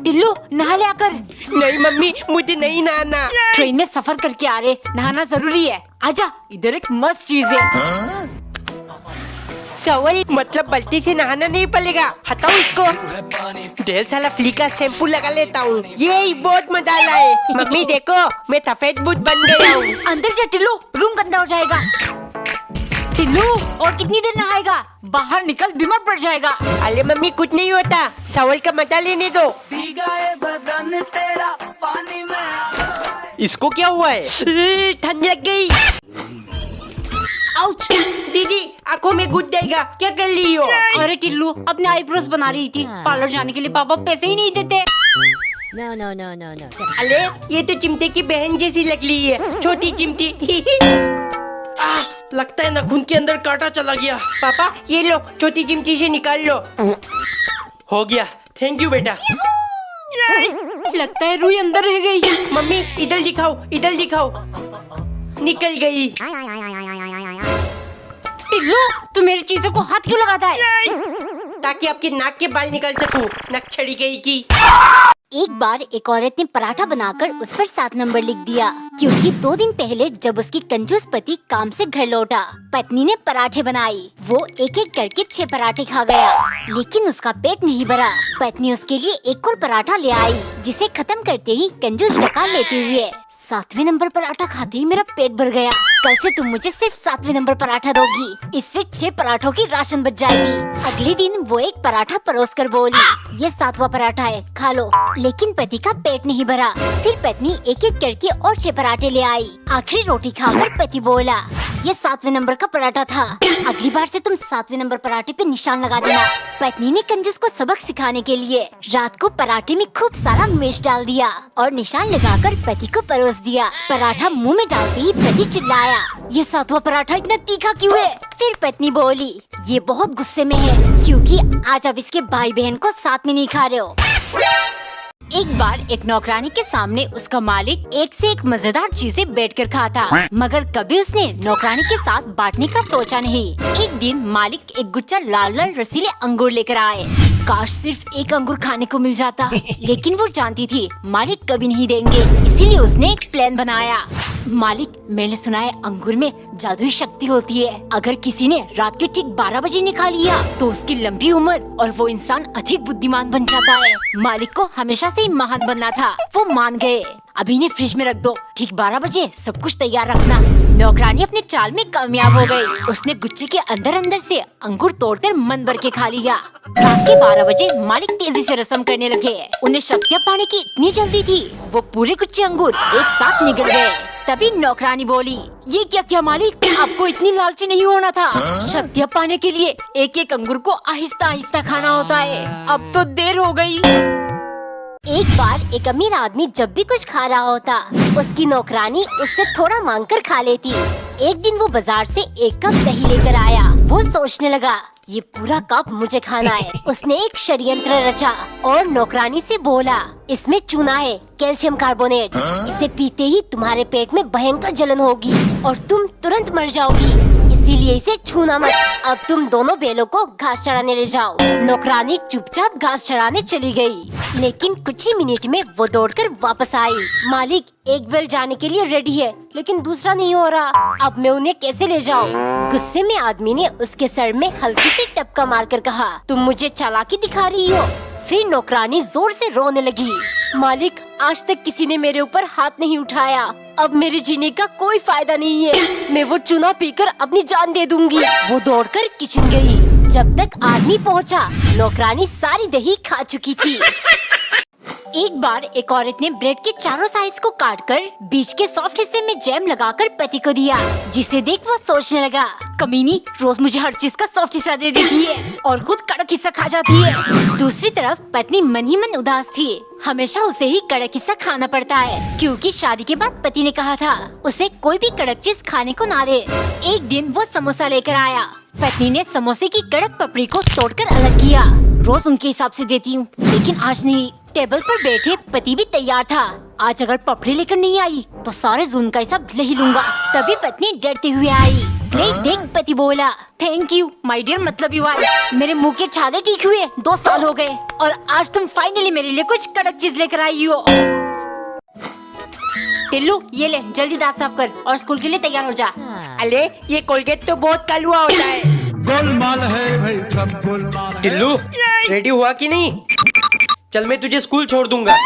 टिल्लू नहा ले आकर। नहीं मम्मी, मुझे नहीं नहाना। ट्रेन में सफर करके आ रहे, नहाना जरूरी है। आजा, इधर एक मस्त चीज है। सवाल मतलब बाल्टी से नहाना नहीं पड़ेगा। हटाओ इसको। ढेर सारा फ्ली का शैम्पू लगा लेता हूँ। ये बहुत मजा लाए। मम्मी देखो, मैं सफेद भूत बन गया हूँ। अंदर जा टिल्लू, रूम गंदा हो जाएगा। टिल्लू और कितनी देर नहाएगा? बाहर निकल, बीमार पड़ जाएगा। अरे मम्मी कुछ नहीं होता, सवाल का मजा लेने दो। बदन तेरा पानी में। इसको क्या हुआ है? ठंड लग गई। आउच! दीदी आंखों में घुस जाएगा, क्या कर रही हो? अरे टिल्लू, अपने आईब्रोज बना रही थी। पार्लर जाने के लिए पापा पैसे ही नहीं देते। No. अरे ये तो चिमटे की बहन जैसी लग रही है, छोटी चिमटी। लगता है नाखून के अंदर कांटा चला गया। पापा ये लो, छोटी चिमटी से निकाल लो। हो गया, थैंक यू बेटा। लगता है रुई अंदर रह गई। मम्मी इधर दिखाओ, इधर दिखाओ। निकल गई। टिल्लू, तू मेरी चीजों को हाथ क्यों लगाता है? ताकि आपके नाक के बाल निकाल सकूं। नक छड़ी गई की। एक बार एक औरत ने पराठा बनाकर उस पर 7 नंबर लिख दिया, क्योंकि 2 दिन पहले जब उसकी कंजूस पति काम से घर लौटा, पत्नी ने पराठे बनाए। वो एक एक करके 6 पराठे खा गया, लेकिन उसका पेट नहीं भरा। पत्नी उसके लिए एक और पराठा ले आई, जिसे खत्म करते ही कंजूस डकार लेते हुए 7वें नंबर पराठा खाते ही मेरा पेट भर गया। कल से तुम मुझे सिर्फ 7वें नंबर पराठा दोगी, इससे 6 पराठों की राशन बच जाएगी। अगले दिन वो एक पराठा परोस कर बोली, ये 7वां पराठा है, खा लो। लेकिन पति का पेट नहीं भरा। फिर पत्नी एक एक करके और 6 पराठे ले आई। आखिरी रोटी खाकर पति बोला, ये 7वें नंबर का पराठा था, अगली बार से तुम 7वें नंबर पराठे पे निशान लगा देना। पत्नी ने कंजूस को सबक सिखाने के लिए रात को पराठे में खूब सारा मिर्च डाल दिया और निशान लगाकर पति को परोस दिया। पराठा मुंह में डालते ही पति चिल्लाया, ये 7वां पराठा इतना तीखा क्यों है? फिर पत्नी बोली, ये बहुत गुस्से में है, क्योंकि आज आप इसके भाई बहन को साथ में नहीं खा रहे हो। एक बार एक नौकरानी के सामने उसका मालिक एक से एक मजेदार चीजें बैठकर खाता, मगर कभी उसने नौकरानी के साथ बांटने का सोचा नहीं। एक दिन मालिक एक गुच्छा लाल लाल रसीले अंगूर लेकर आए। काश सिर्फ एक अंगूर खाने को मिल जाता, लेकिन वो जानती थी मालिक कभी नहीं देंगे, इसीलिए उसने एक प्लान बनाया। मालिक, मैंने सुना है अंगूर में जादुई शक्ति होती है। अगर किसी ने रात के ठीक 12 बजे निखा लिया तो उसकी लंबी उम्र और वो इंसान अधिक बुद्धिमान बन जाता है। मालिक को हमेशा से ही महान बनना था, वो मान गए। अभी इन्हें फ्रिज में रख दो, ठीक 12 बजे सब कुछ तैयार रखना। नौकरानी अपने चाल में कामयाब हो गई। उसने गुच्छे के अंदर अंदर से अंगूर तोड़कर मन भर के खा लिया। रात के 12 बजे मालिक तेजी से रसम करने लगे। उन्हें शक्तियाँ पाने की इतनी जल्दी थी, वो पूरे गुच्छे अंगूर एक साथ निगल गए। तभी नौकरानी बोली, ये क्या किया मालिक? आपको इतनी लालची नहीं होना था। शक्तियाँ पाने के लिए एक एक अंगूर को आहिस्ता आहिस्ता खाना होता है। अब तो देर हो गई। एक बार एक अमीर आदमी जब भी कुछ खा रहा होता, उसकी नौकरानी उससे थोड़ा मांगकर खा लेती। एक दिन वो बाजार से एक कप दही लेकर आया। वो सोचने लगा, ये पूरा कप मुझे खाना है। उसने एक षड्यंत्र रचा और नौकरानी से बोला, इसमें चूना है, कैल्शियम कार्बोनेट। इसे पीते ही तुम्हारे पेट में भयंकर जलन होगी और तुम तुरंत मर जाओगी, इसीलिए इसे छूना मत। अब तुम दोनों बैलों को घास चराने ले जाओ। नौकरानी चुपचाप घास चराने चली गई, लेकिन कुछ ही मिनट में वो दौड़कर वापस आई। मालिक, एक बैल जाने के लिए रेडी है, लेकिन दूसरा नहीं हो रहा। अब मैं उन्हें कैसे ले जाऊँ? गुस्से में आदमी ने उसके सर में हल्की सी टपका मारकर कहा, तुम मुझे चालाकी दिखा रही हो। फिर नौकरानी जोर से रोने लगी, मालिक, आज तक किसी ने मेरे ऊपर हाथ नहीं उठाया। अब मेरे जीने का कोई फायदा नहीं है। मैं वो चूना पीकर अपनी जान दे दूंगी। वो दौड़कर किचन गई। जब तक आदमी पहुंचा, नौकरानी सारी दही खा चुकी थी। एक बार एक औरत ने ब्रेड के चारों साइड्स को काटकर बीच के सॉफ्ट हिस्से में जैम लगाकर पति को दिया, जिसे देख वो सोचने लगा, कमीनी रोज मुझे हर चीज का सॉफ्ट हिस्सा दे देती है और खुद कड़क हिस्सा खा जाती है। दूसरी तरफ पत्नी मन ही मन उदास थी। हमेशा उसे ही कड़क हिस्सा खाना पड़ता है, क्योंकि शादी के बाद पति ने कहा था उसे कोई भी कड़क चीज खाने को ना दे। एक दिन वो समोसा लेकर आया। पत्नी ने समोसे की कड़क पपड़ी को तोड़कर अलग किया। रोज उनके हिसाब से देती हूँ, लेकिन आज नहीं। टेबल पर बैठे पति भी तैयार था। आज अगर पपड़ी लेकर नहीं आई तो सारे जून का हिसाब ले ही लूंगा। तभी पत्नी डरते हुए आई। नहीं देख, पति बोला, थैंक यू माय डियर मतलब यू आई। मेरे मुंह के छाले ठीक हुए 2 साल हो गए और आज तुम फाइनली मेरे लिए कुछ कड़क चीज लेकर आई हो। टिल्लू ये ले, जल्दी दांत साफ कर और स्कूल के लिए तैयार हो जा। अरे ये कोलगेट तो बहुत कलवा होता है। गोलमाल है भाई सब गोलमाल है। टिल्लू रेडी हुआ कि नहीं? चल मैं तुझे स्कूल छोड़ दूंगा।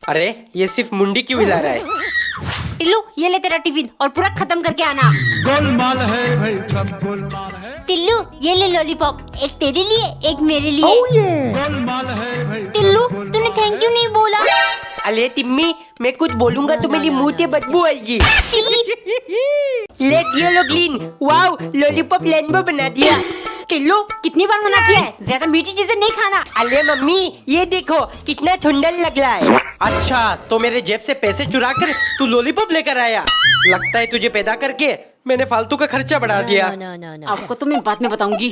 अरे ये सिर्फ मुंडी क्यों हिला रहा है? टिल्लू ये ले तेरा टिफिन और पूरा खत्म करके आना। गोलमाल है भाई सब गोलमाल है। टिल्लू ये ले लॉलीपॉप, एक तेरे लिए एक मेरे लिए। गोलमाल है भाई। टिल्लू तूने थैंक यू नहीं बोला। अरे तिम्मी, मैं कुछ बोलूंगा तो मेरी मुंह से बदबू आएगी। Let yellow green, wow lollipop rainbow बना दिया। टिल्लू कितनी बार मना किया है, ज्यादा मीठी चीजें नहीं खाना। अरे मम्मी ये देखो कितना सुंदर लग रहा है। अच्छा तो मेरे जेब से पैसे चुरा कर तू लॉलीपॉप लेकर आया। लगता है तुझे पैदा करके मैंने फालतू का खर्चा बढ़ा दिया। No. आपको तो मैं बाद में बताऊंगी।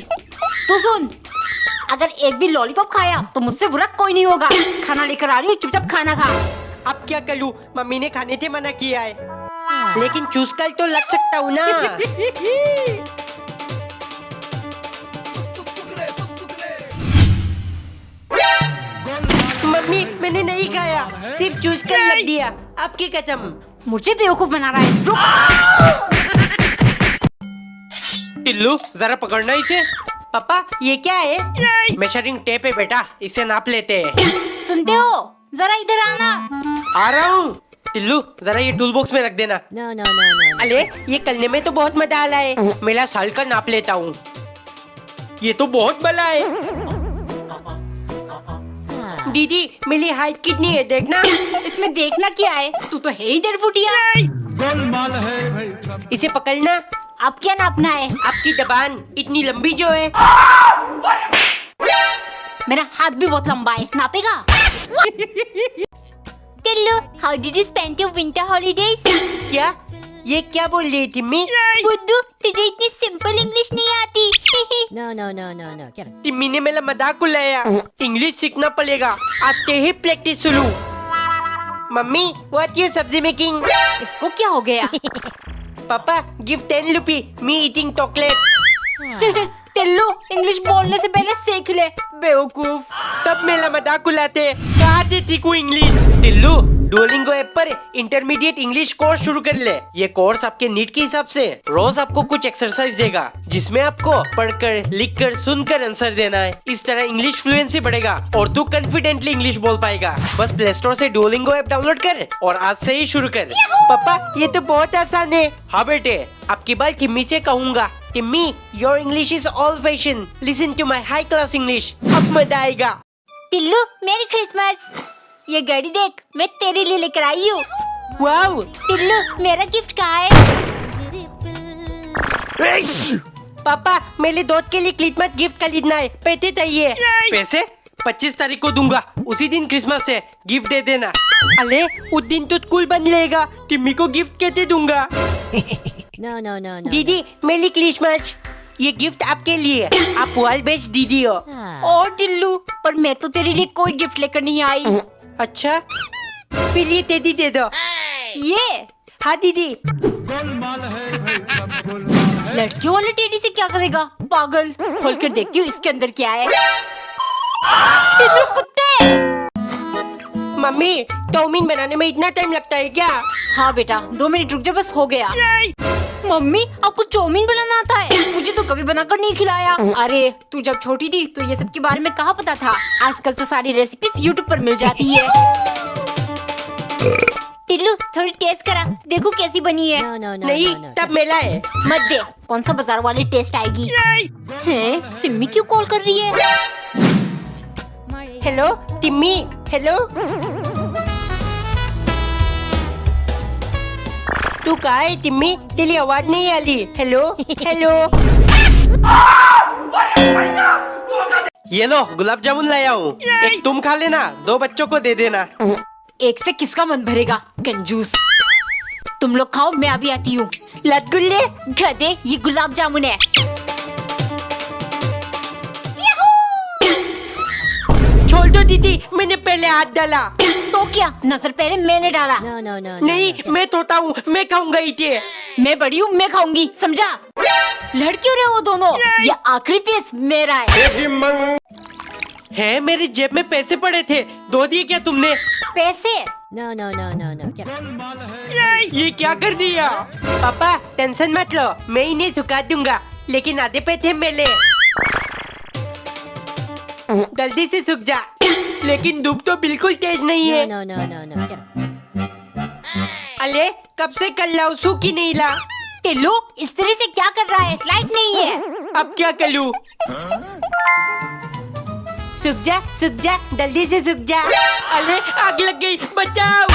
तू सुन, अगर एक भी लॉलीपॉप खाया तो मुझसे बुरा कोई नहीं होगा। खाना लेकर आ रही हूँ, चुपचाप खाना खा। अब क्या करूँ, मम्मी ने खाने से मना किया है, लेकिन चूस कर तो लग सकता हूँ ना। मम्मी मैंने नहीं खाया, सिर्फ चूस कर लग दिया। आपकी कसम। मुझे बेवकूफ बना रहा है। रुक। टिल्लू जरा पकड़ना इसे। पापा ये क्या है? मेजरिंग टेप है बेटा, इसे नाप लेते हैं। सुनते हो, जरा इधर आना। आ रहा हूँ। टिल्लू जरा ये टूल बॉक्स में रख देना। No. अरे ये करने में तो बहुत मजा आ रहा है। मेरा साल का नाप लेता हूँ। ये तो बहुत बड़ा है। दीदी मेरी हाइट कितनी है देखना। इसमें देखना क्या है, तू तो है ही 1.5 फुटिया। गोलमाल है भाई सब। इसे पकड़ना। अब क्या नापना है? आपकी जबान इतनी लंबी जो है। मेरा हाथ भी बहुत लंबा है, नापेगा? Tillu, how did you spend your winter holidays? क्या? ये क्या बोल रही थी मी? बुद्धू, तुझे इतनी सिंपल इंग्लिश नहीं आती। No. Get it. तिम्मी ने मेरा मजाक उड़ाया। इंग्लिश सीखना पड़ेगा, आते ही प्रैक्टिस शुरू। मम्मी व्हाट यू सब्जी मेकिंग? इसको क्या हो गया? पापा गिव 10 रुपी, मी ईटिंग चॉकलेट। टिल्लू इंग्लिश बोलने से पहले सीख ले, बेवकूफ। तब मेरा मजाक उड़ाते, कहाँ से सीखूं इंग्लिश? टिल्लू डुओलिंगो ऐप पर इंटरमीडिएट इंग्लिश कोर्स शुरू कर ले। ये कोर्स आपके नीड के हिसाब से रोज आपको कुछ एक्सरसाइज देगा, जिसमें आपको पढ़कर, लिखकर, सुनकर आंसर देना है। इस तरह इंग्लिश फ्लुएंसी बढ़ेगा और तू कॉन्फिडेंटली इंग्लिश बोल पाएगा। बस प्ले स्टोर से डुओलिंगो ऐप डाउनलोड कर और आज से ही शुरू कर। पापा ये तो बहुत आसान है। हाँ बेटे, आपकी बात टिम्मी से कहूँगा। Timmy your English is all fashion, listen to my high class English. अब मजा आएगा। टिल्लू मेरी क्रिसमस, ये घड़ी देख, मैं तेरे लिए लेकर आई हूँ। वाओ टिल्लू मेरा गिफ्ट कहाँ है? पापा मेरे दोस्त के लिए क्रिसमस गिफ्ट खरीदना है, पैसे चाहिए। पैसे 25 तारीख को दूंगा, उसी दिन क्रिसमस है, गिफ्ट दे देना। अरे उस दिन तो स्कूल बंद रहेगा, टिम्मी को गिफ्ट कैसे दूंगा? No. दीदी मेरी क्रिसमस, ये गिफ्ट आपके लिए। आप वर्ल्ड बेस्ट दीदी हो। ओ टिल्लू, पर मैं तो तेरे लिए कोई गिफ्ट लेकर नहीं आई। अच्छा फिर ये टेडी दे दो। ये हाँ दीदी। गोलमाल है भाई सब गोलमाल है। लड़कियों वाले टेडी से क्या करेगा, पागल। खोल कर देखती हूँ इसके अंदर क्या है। टिल्लू कुत्ते। मम्मी चाउमीन बनाने में इतना टाइम लगता है क्या? हाँ बेटा 2 मिनट रुक जा, बस हो गया। मम्मी आपको चाउमीन बनाना आता है? मुझे तो कभी बनाकर नहीं खिलाया। अरे तू जब छोटी थी तो ये सब के बारे में कहाँ पता था। आजकल तो सारी रेसिपीज यूट्यूब पर मिल जाती है। टिल्लू थोड़ी टेस्ट करा, देखो कैसी बनी है। No. नहीं तब मेला है। मत दे, कौन सा बाजार वाली टेस्ट आएगी। हैं, सिम्मी क्यों कॉल कर रही है? Hello Timmy, hello. तू कहाँ है टिम्मी? तेरी आवाज नहीं आ रही। Hello hello. ये लो गुलाब जामुन लाया हूँ, एक तुम खा लेना, 2 बच्चों को दे देना। एक से किसका मन भरेगा, कंजूस। तुम लोग खाओ, मैं अभी आती हूँ। रसगुल्ले? गधे, ये गुलाब जामुन है। छोड़ दो दीदी, मैंने पहले हाथ डाला। तो क्या, नजर पहले मैंने डाला। No, no, no, no. नहीं, no. मैं तोता हूँ, मैं खाऊंगा इसे। मैं बड़ी हूँ, मैं खाऊंगी, समझा? लड़ क्यों रहे हो दोनों? ये आखिरी पीस मेरा है। मेरी जेब में पैसे पड़े थे, धो दिए क्या तुमने? पैसे? No, no, no, no, no. Get up. Golmaal है ये क्या कर दिया? पापा टेंशन मत लो, मैं इन्हें सुखा दूंगा, लेकिन आधे पैसे मेरे। जल्दी से सूख जा, लेकिन धूप तो बिल्कुल तेज नहीं No, है। no, no, no, no. Get up. अले कब से कर लाऊं, सूख ही नहीं ला। टिल्लू, इस तरह से क्या कर रहा है? लाइट नहीं है। अब क्या करूं? सूख जा, जल्दी से सूख जा। अरे आग लग गई, बचाओ।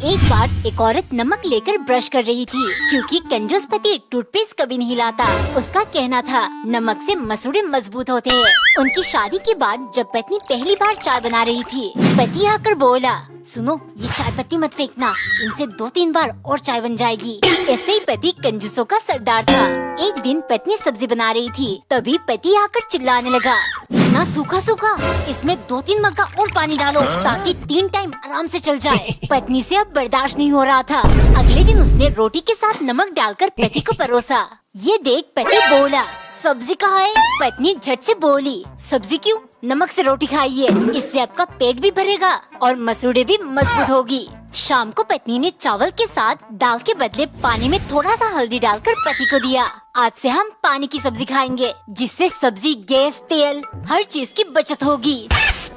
एक बार एक औरत नमक लेकर ब्रश कर रही थी, क्योंकि कंजूस पति टूथपेस्ट कभी नहीं लाता। उसका कहना था नमक से मसूड़े मजबूत होते हैं। उनकी शादी के बाद जब पत्नी पहली बार चाय बना रही थी, पति आकर बोला, सुनो ये चाय पत्ती मत फेंकना, इनसे 2-3 बार और चाय बन जाएगी। ऐसे ही पति कंजूसों का सरदार था। एक दिन पत्नी सब्जी बना रही थी, तभी पति आकर चिल्लाने लगा, इतना सूखा सूखा, इसमें 2-3 मग्गा और पानी डालो ताकि 3 टाइम आराम से चल जाए। पत्नी से अब बर्दाश्त नहीं हो रहा था। अगले दिन उसने रोटी के साथ नमक डालकर पति को परोसा। ये देख पति बोला, सब्जी कहाँ है? पत्नी झट से बोली, सब्जी क्यों, नमक से रोटी खाइए, इससे आपका पेट भी भरेगा और मसूड़े भी मजबूत होगी। शाम को पत्नी ने चावल के साथ दाल के बदले पानी में थोड़ा सा हल्दी डालकर पति को दिया। आज से हम पानी की सब्जी खाएंगे, जिससे सब्जी, गैस, तेल, हर चीज की बचत होगी।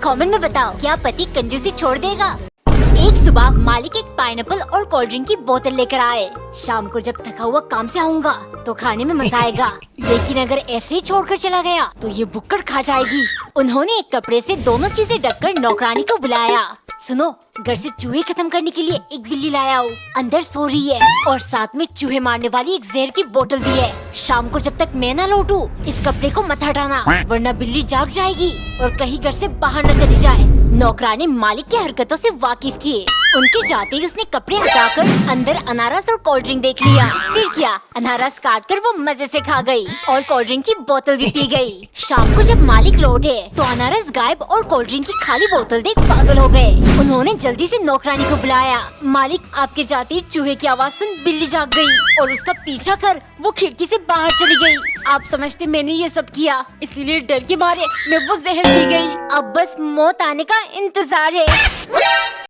कमेंट में बताओ, क्या पति कंजूसी छोड़ देगा? एक सुबह मालिक एक पाइनएप्पल और कोल्ड ड्रिंक की बोतल लेकर आए। शाम को जब थका हुआ काम से आऊंगा तो खाने में मजा आएगा, लेकिन अगर ऐसे ही छोड़कर चला गया तो ये बुक्कड़ खा जाएगी। उन्होंने एक कपड़े से दोनों चीजें ढककर नौकरानी को बुलाया। सुनो, घर से चूहे खत्म करने के लिए एक बिल्ली लाया हूँ, अंदर सो रही है और साथ में चूहे मारने वाली एक जहर की बोतल भी है। शाम को जब तक मैं न लौटूं, इस कपड़े को मत हटाना, वरना बिल्ली जाग जाएगी और कहीं घर से बाहर न चली जाए। नौकरानी मालिक की हरकतों से वाकिफ थी। उनके जाते ही उसने कपड़े हटाकर अंदर अनारस और कोल्ड ड्रिंक देख लिया। फिर क्या, अनारस काटकर वो मजे से खा गई और कोल्ड ड्रिंक की बोतल भी पी गई। शाम को जब मालिक लौटे तो अनारस गायब और कोल्ड ड्रिंक की खाली बोतल देख पागल हो गए। उन्होंने जल्दी से नौकरानी को बुलाया। मालिक, आपके जाते ही चूहे की आवाज सुन बिल्ली जाग गई और उसका पीछा कर वो खिड़की से बाहर चली गई। आप समझते मैंने ये सब किया, इसीलिए डर के मारे मैं वो जहर पी गई। अब बस मौत आने का इंतजार है।